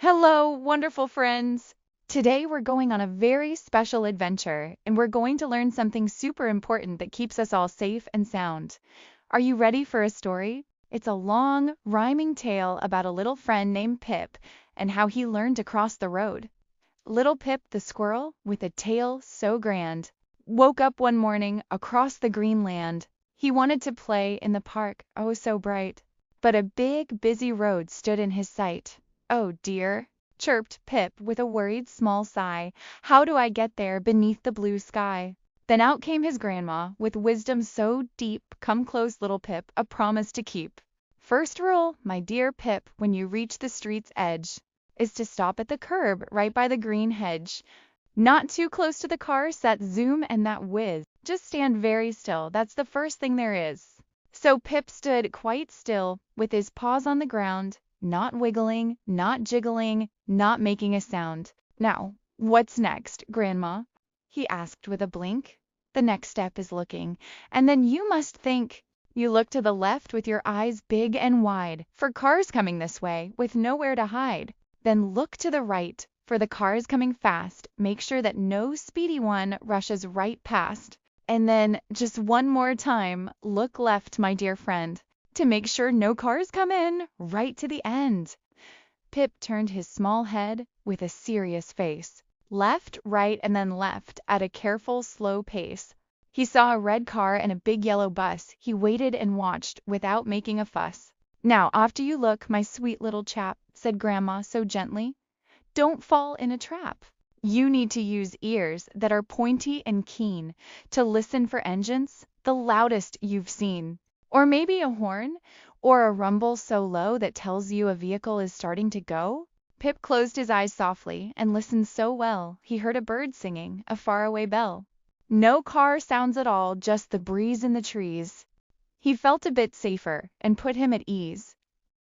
Hello, wonderful friends! Today we're going on a very special adventure, and we're going to learn something super important that keeps us all safe and sound. Are you ready for a story? It's a long, rhyming tale about a little friend named Pip and how he learned to cross the road. Little Pip the squirrel, with a tail so grand, woke up one morning across the green land. He wanted to play in the park, oh so bright, but a big, busy road stood in his sight. "Oh dear," chirped Pip with a worried small sigh, "how do I get there beneath the blue sky?" Then out came his grandma, with wisdom so deep. "Come close, little Pip, a promise to keep. First rule, my dear Pip, when you reach the street's edge, is to stop at the curb right by the green hedge. Not too close to the cars that zoom and that whiz. Just stand very still, that's the first thing there is." So Pip stood quite still, with his paws on the ground, not wiggling, not jiggling, not making a sound. "Now, what's next, Grandma?" he asked with a blink. "The next step is looking, and then you must think. You look to the left with your eyes big and wide, for cars coming this way, with nowhere to hide. Then look to the right, for the cars coming fast. Make sure that no speedy one rushes right past. And then, just one more time, look left, my dear friend, to make sure no cars come in, right to the end." Pip turned his small head with a serious face. Left, right, and then left, at a careful, slow pace. He saw a red car and a big yellow bus. He waited and watched, without making a fuss. "Now, after you look, my sweet little chap," said Grandma so gently. "Don't fall in a trap. You need to use ears that are pointy and keen, to listen for engines, the loudest you've seen. Or maybe a horn, or a rumble so low that tells you a vehicle is starting to go." Pip closed his eyes softly, and listened so well, he heard a bird singing a faraway bell. No car sounds at all, just the breeze in the trees. He felt a bit safer, and put him at ease.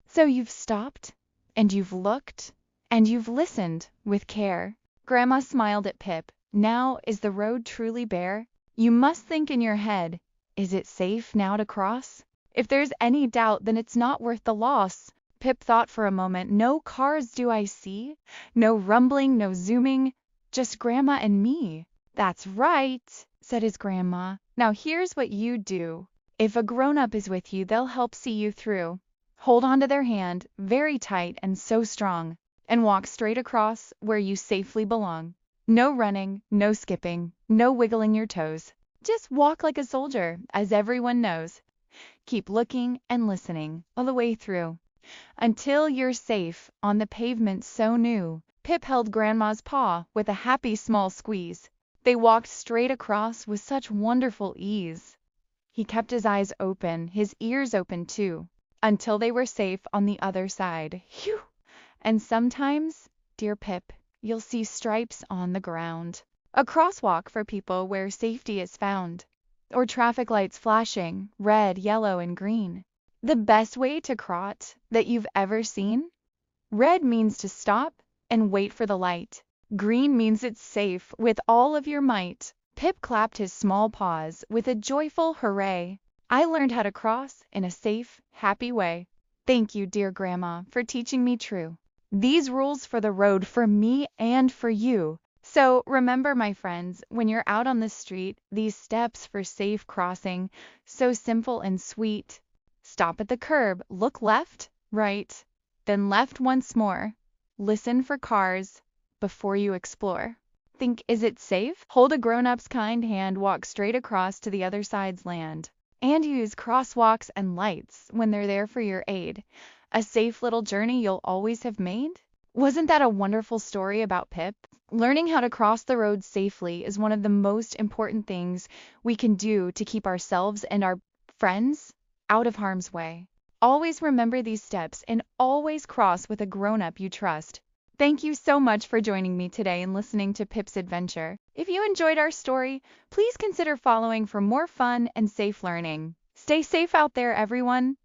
"So you've stopped, and you've looked, and you've listened with care." Grandma smiled at Pip. "Now, is the road truly bare? You must think in your head, is it safe now to cross? If there's any doubt, then it's not worth the loss." Pip thought for a moment. "No cars do I see, no rumbling, no zooming, just Grandma and me." "That's right," said his grandma. "Now here's what you do. If a grown-up is with you, they'll help see you through. Hold on to their hand, very tight and so strong, and walk straight across where you safely belong. No running, no skipping, no wiggling your toes. Just walk like a soldier, as everyone knows. Keep looking and listening all the way through, until you're safe on the pavement so new." Pip held Grandma's paw with a happy small squeeze. They walked straight across with such wonderful ease. He kept his eyes open, his ears open too, until they were safe on the other side. Phew! And sometimes, dear Pip, you'll see stripes on the ground, a crosswalk for people where safety is found, or traffic lights flashing, red, yellow, and green. The best way to cross that you've ever seen? Red means to stop and wait for the light. Green means it's safe with all of your might. Pip clapped his small paws with a joyful hooray. "I learned how to cross in a safe, happy way. Thank you, dear Grandma, for teaching me true. These rules for the road, for me and for you. So remember, my friends, when you're out on the street, these steps for safe crossing, so simple and sweet. Stop at the curb, look left, right, then left once more. Listen for cars before you explore. Think, is it safe? Hold a grown-up's kind hand, walk straight across to the other side's land. And use crosswalks and lights when they're there for your aid. A safe little journey you'll always have made." Wasn't that a wonderful story about Pip? Learning how to cross the road safely is one of the most important things we can do to keep ourselves and our friends out of harm's way. Always remember these steps and always cross with a grown-up you trust. Thank you so much for joining me today and listening to Pip's adventure. If you enjoyed our story, please consider following for more fun and safe learning. Stay safe out there, everyone.